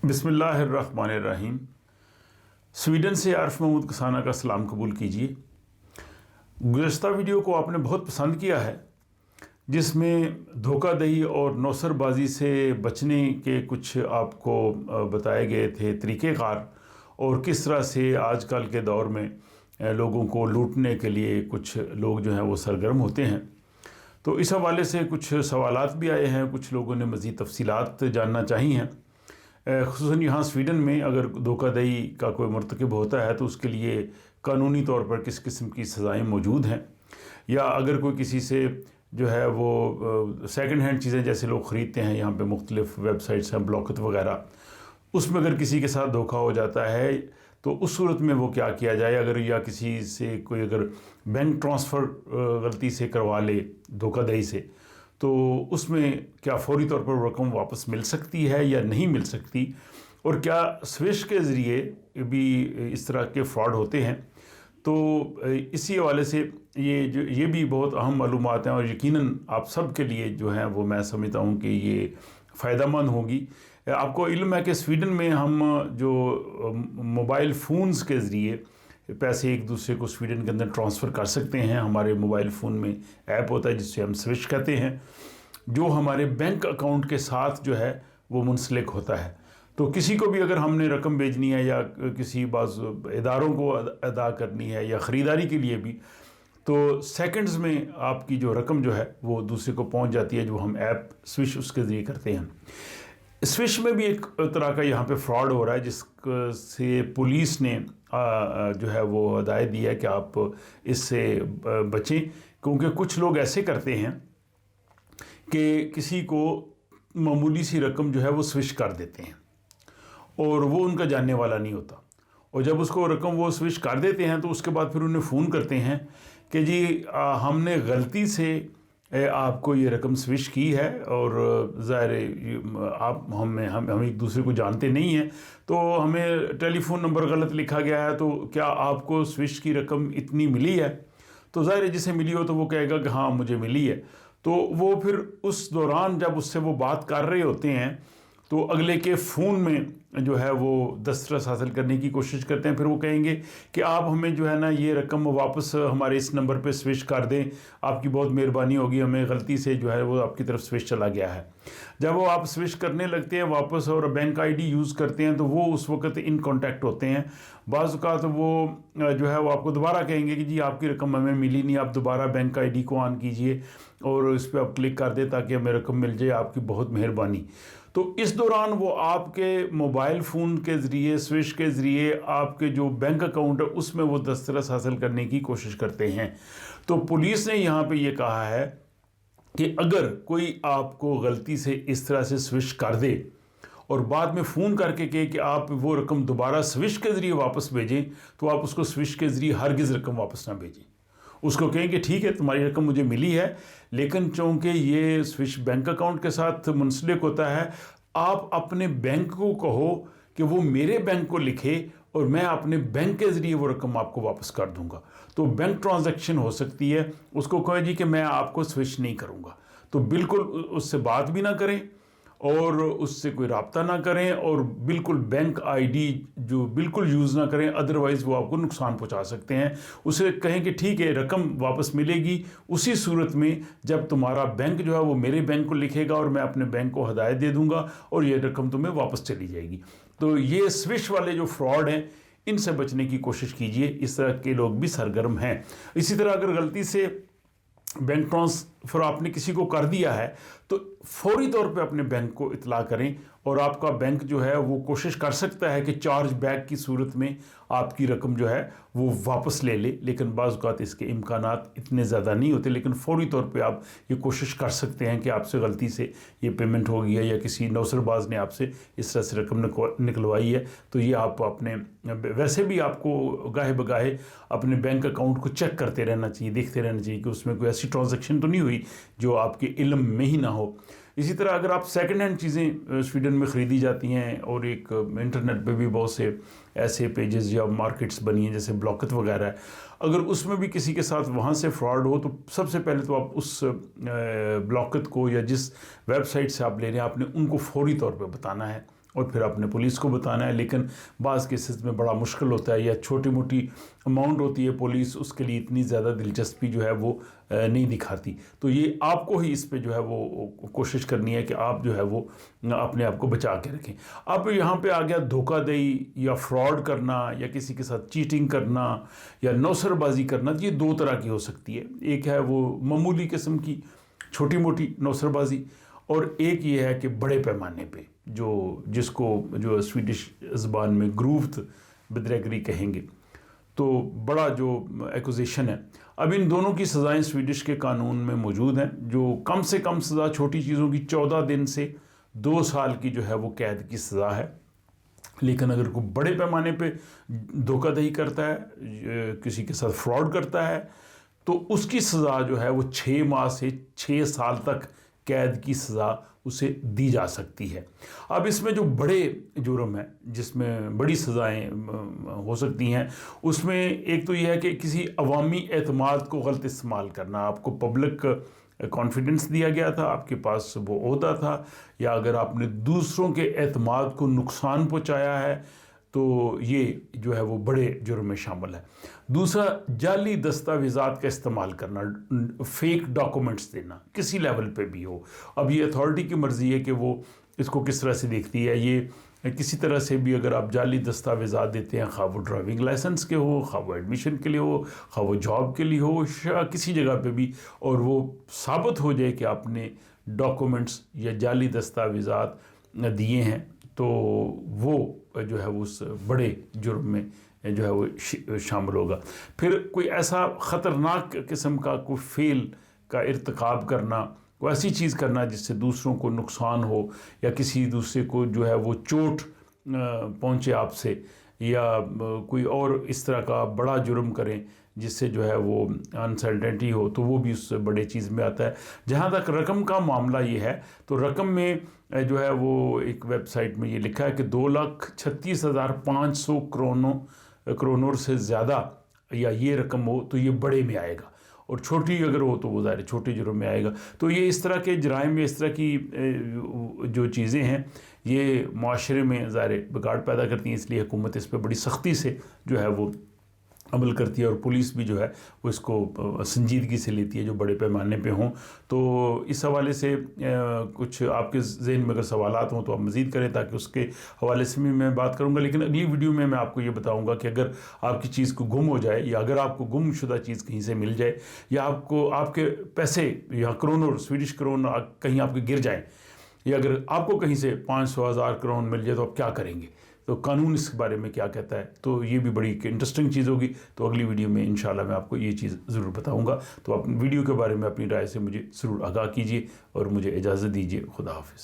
बिस्मिल्लाहिर्रहमानिर्रहीम। स्वीडन से आरिफ महमूद कसाना का सलाम कबूल कीजिए। गुज़श्ता वीडियो को आपने बहुत पसंद किया है, जिसमें धोखाधड़ी और नौसरबाजी से बचने के कुछ आपको बताए गए थे तरीक़ेकार, और किस तरह से आजकल के दौर में लोगों को लूटने के लिए कुछ लोग जो हैं वो सरगर्म होते हैं। तो इस हवाले से कुछ सवालात भी आए हैं, कुछ लोगों ने मज़ीद तफसीलात जानना चाही हैं। ख़ुसूसन यहाँ स्वीडन में अगर धोखाधड़ी का कोई मर्तकब होता है तो उसके लिए कानूनी तौर पर किस किस्म की सज़ाएँ मौजूद हैं, या अगर कोई किसी से जो है वो सेकंड हैंड चीज़ें जैसे लोग ख़रीदते हैं, यहाँ पे मुख्तलिफ़ वेबसाइट्स हैं, ब्लॉकत वगैरह, उसमें अगर किसी के साथ धोखा हो जाता है तो उस सूरत में वो क्या किया जाए। अगर या किसी से कोई अगर बैंक ट्रांसफ़र गलती से करवा ले धोखाधड़ी से, तो उसमें क्या फ़ौरी तौर पर रकम वापस मिल सकती है या नहीं मिल सकती, और क्या स्विश के ज़रिए भी इस तरह के फ़्रॉड होते हैं। तो इसी हवाले से ये भी बहुत अहम मालूमात हैं, और यकीनन आप सब के लिए जो हैं वो मैं समझता हूँ कि ये फ़ायदेमंद होगी। आपको इल्म है कि स्वीडन में हम जो मोबाइल फ़ोन्स के ज़रिए पैसे एक दूसरे को स्वीडन के अंदर ट्रांसफ़र कर सकते हैं। हमारे मोबाइल फ़ोन में ऐप होता है जिससे हम स्विश कहते हैं, जो हमारे बैंक अकाउंट के साथ जो है वो मुंसलिक होता है। तो किसी को भी अगर हमने रकम भेजनी है या किसी बाज़ इदारों को अदा करनी है या ख़रीदारी के लिए भी, तो सेकंड्स में आपकी जो रकम जो है वो दूसरे को पहुंच जाती है, जो हम ऐप स्विश उसके ज़रिए करते हैं। स्विश में भी एक तरह का यहाँ पे फ्रॉड हो रहा है, जिससे पुलिस ने जो है वो हदायत दी है कि आप इससे बचें, क्योंकि कुछ लोग ऐसे करते हैं कि किसी को मामूली सी रकम जो है वो स्विश कर देते हैं और वो उनका जानने वाला नहीं होता, और जब उसको रकम वो स्विश कर देते हैं तो उसके बाद फिर उन्हें फ़ोन करते हैं कि जी हमने गलती से आपको ये रकम स्विश की है, और ज़ाहिर आप हम एक दूसरे को जानते नहीं हैं, तो हमें टेलीफ़ोन नंबर गलत लिखा गया है, तो क्या आपको स्विश की रकम इतनी मिली है? तो ज़ाहिर जिसे मिली हो तो वो कहेगा कि हाँ मुझे मिली है। तो वो फिर उस दौरान जब उससे वो बात कर रहे होते हैं तो अगले के फ़ोन में जो है वो दस्तरस हासिल करने की कोशिश करते हैं। फिर वो कहेंगे कि आप हमें जो है ना ये रकम वापस हमारे इस नंबर पे स्विच कर दें, आपकी बहुत मेहरबानी होगी, हमें गलती से जो है वो आपकी तरफ स्विच चला गया है। जब वो आप स्विच करने लगते हैं वापस और बैंक आईडी यूज़ करते हैं तो वो उस वक्त इन कॉन्टैक्ट होते हैं। बाज़ औक़ात वो जो है वो आपको दोबारा कहेंगे कि जी आपकी रकम हमें मिली नहीं, आप दोबारा बैंक आईडी को ऑन कीजिए और इस पर आप क्लिक कर दें ताकि हमें रकम मिल जाए, आपकी बहुत मेहरबानी। तो इस दौरान वो आपके मोबाइल फ़ोन के ज़रिए स्विश के ज़रिए आपके जो बैंक अकाउंट है उसमें वो दस्तरस हासिल करने की कोशिश करते हैं। तो पुलिस ने यहाँ पे ये कहा है कि अगर कोई आपको गलती से इस तरह से स्विश कर दे और बाद में फ़ोन करके कहे कि आप वो रकम दोबारा स्विश के ज़रिए वापस भेजें, तो आप उसको स्विश के ज़रिए हरगिज़ रकम वापस ना भेजें। उसको कहें कि ठीक है तुम्हारी रकम मुझे मिली है, लेकिन चूँकि ये स्विश बैंक अकाउंट के साथ मुंसलिक होता है, आप अपने बैंक को कहो कि वो मेरे बैंक को लिखे और मैं अपने बैंक के ज़रिए वो रकम आपको वापस कर दूंगा। तो बैंक ट्रांजैक्शन हो सकती है। उसको कहें जी कि मैं आपको स्विच नहीं करूँगा, तो बिल्कुल उससे बात भी ना करें और उससे कोई राब्ता ना करें, और बिल्कुल बैंक आईडी जो बिल्कुल यूज़ ना करें, अदरवाइज़ वो आपको नुकसान पहुंचा सकते हैं। उसे कहें कि ठीक है रकम वापस मिलेगी उसी सूरत में जब तुम्हारा बैंक जो है वो मेरे बैंक को लिखेगा और मैं अपने बैंक को हदायत दे दूंगा और ये रकम तुम्हें वापस चली जाएगी। तो ये स्विश वाले जो फ्रॉड हैं इनसे बचने की कोशिश कीजिए, इस तरह के लोग भी सरगर्म हैं। इसी तरह अगर गलती से बैंक ट्रांसफ़र आपने किसी को कर दिया है तो फौरी तौर पे अपने बैंक को इतला करें, और आपका बैंक जो है वो कोशिश कर सकता है कि चार्ज बैक की सूरत में आपकी रकम जो है वो वापस ले ले, लेकिन बाज़ औक़ात इसके इम्कानात इतने ज़्यादा नहीं होते। लेकिन फ़ौरी तौर पे आप ये कोशिश कर सकते हैं कि आपसे गलती से ये पेमेंट हो गई है या किसी नौसरबाज ने आपसे इस तरह से रकम निकलवाई है, तो ये आप अपने वैसे भी आपको गाहे बगाहे अपने बैंक अकाउंट को चेक करते रहना चाहिए, देखते रहना चाहिए कि उसमें कोई ऐसी ट्रांजैक्शन तो नहीं हुई जो आपके इल्म में ही ना हो। इसी तरह अगर आप सेकंड हैंड चीज़ें स्वीडन में ख़रीदी जाती हैं, और एक इंटरनेट पे भी बहुत से ऐसे पेजेस या मार्केट्स बनी हैं जैसे ब्लॉकत वगैरह है, अगर उसमें भी किसी के साथ वहाँ से फ्रॉड हो तो सबसे पहले तो आप उस ब्लॉकत को या जिस वेबसाइट से आप ले रहे हैं आपने उनको फौरी तौर पे बताना है اور پھر آپ نے پولیس کو بتانا ہے. لیکن بعض کیسز میں بڑا مشکل ہوتا ہے یا چھوٹی موٹی اماؤنٹ ہوتی ہے, پولیس اس کے لیے اتنی زیادہ دلچسپی جو ہے وہ نہیں دکھاتی. تو یہ آپ کو ہی اس پہ جو ہے وہ کوشش کرنی ہے کہ آپ جو ہے وہ اپنے آپ کو بچا کے رکھیں. اب یہاں پہ آ گیا دھوکہ دہی یا فراڈ کرنا یا کسی کے ساتھ چیٹنگ کرنا یا نوسر بازی کرنا. یہ دو طرح کی ہو سکتی ہے. ایک ہے وہ معمولی قسم کی چھوٹی موٹی نوسر بازی, اور ایک یہ ہے کہ بڑے پیمانے پہ جس کو جو سویڈش زبان میں گروفت بدریگری کہیں گے. تو بڑا جو ایکوزیشن ہے, اب ان دونوں کی سزائیں سویڈش کے قانون میں موجود ہیں, جو کم سے کم سزا چھوٹی چیزوں کی 14 دن سے 2 سال کی جو ہے وہ قید کی سزا ہے. لیکن اگر کوئی بڑے پیمانے پہ دھوکہ دہی کرتا ہے, کسی کے ساتھ فراڈ کرتا ہے, تو اس کی سزا جو ہے وہ 6 ماہ سے 6 سال تک قید کی سزا اسے دی جا سکتی ہے. اب اس میں جو بڑے جرم ہیں جس میں بڑی سزائیں ہو سکتی ہیں, اس میں ایک تو یہ ہے کہ کسی عوامی اعتماد کو غلط استعمال کرنا. آپ کو پبلک کانفیڈنس دیا گیا تھا, آپ کے پاس وہ عہدہ تھا, یا اگر آپ نے دوسروں کے اعتماد کو نقصان پہنچایا ہے تو یہ جو ہے وہ بڑے جرم میں شامل ہے. دوسرا, جعلی دستاویزات کا استعمال کرنا, فیک ڈاکومنٹس دینا کسی لیول پہ بھی ہو. اب یہ اتھارٹی کی مرضی ہے کہ وہ اس کو کس طرح سے دیکھتی ہے. یہ کسی طرح سے بھی اگر آپ جعلی دستاویزات دیتے ہیں, خواہ وہ ڈرائیونگ لائسنس کے ہو, خواہ وہ ایڈمیشن کے لیے ہو, خواہ وہ جاب کے لیے ہو, کسی جگہ پہ بھی, اور وہ ثابت ہو جائے کہ آپ نے ڈاکومنٹس یا جعلی دستاویزات دیے ہیں, تو وہ جو ہے اس بڑے جرم میں جو ہے وہ شامل ہوگا. پھر کوئی ایسا خطرناک قسم کا کوئی فعل کا ارتکاب کرنا, کوئی ایسی چیز کرنا جس سے دوسروں کو نقصان ہو, یا کسی دوسرے کو جو ہے وہ چوٹ پہنچے آپ سے, یا کوئی اور اس طرح کا بڑا جرم کریں جس سے جو ہے وہ انسرٹنٹی ہو, تو وہ بھی اس بڑے چیز میں آتا ہے. جہاں تک رقم کا معاملہ یہ ہے, تو رقم میں جو ہے وہ ایک ویب سائٹ میں یہ لکھا ہے کہ 2,36,500 کرونر سے زیادہ یا یہ رقم ہو تو یہ بڑے میں آئے گا, اور چھوٹی اگر ہو تو وہ ظاہر چھوٹے جرم میں آئے گا. تو یہ اس طرح کے جرائم میں, اس طرح کی جو چیزیں ہیں, یہ معاشرے میں ظاہر بگاڑ پیدا کرتی ہیں. اس لیے حکومت اس پہ بڑی سختی سے جو ہے وہ عمل کرتی ہے, اور پولیس بھی جو ہے وہ اس کو سنجیدگی سے لیتی ہے جو بڑے پیمانے پہ ہوں. تو اس حوالے سے کچھ آپ کے ذہن میں اگر سوالات ہوں تو آپ مزید کریں, تاکہ اس کے حوالے سے بھی میں بات کروں گا. لیکن اگلی ویڈیو میں آپ کو یہ بتاؤں گا کہ اگر آپ کی چیز کو گم ہو جائے, یا اگر آپ کو گم شدہ چیز کہیں سے مل جائے, یا آپ کے پیسے یا کرونر, سویڈش کرونر کہیں آپ کے گر جائیں, یا اگر آپ کو کہیں سے 500,000 کرون مل جائے, تو آپ کیا کریں گے, تو قانون اس کے بارے میں کیا کہتا ہے. تو یہ بھی بڑی انٹرسٹنگ چیز ہوگی. تو اگلی ویڈیو میں انشاءاللہ میں آپ کو یہ چیز ضرور بتاؤں گا. تو آپ ویڈیو کے بارے میں اپنی رائے سے مجھے ضرور آگاہ کیجیے, اور مجھے اجازت دیجیے. خدا حافظ.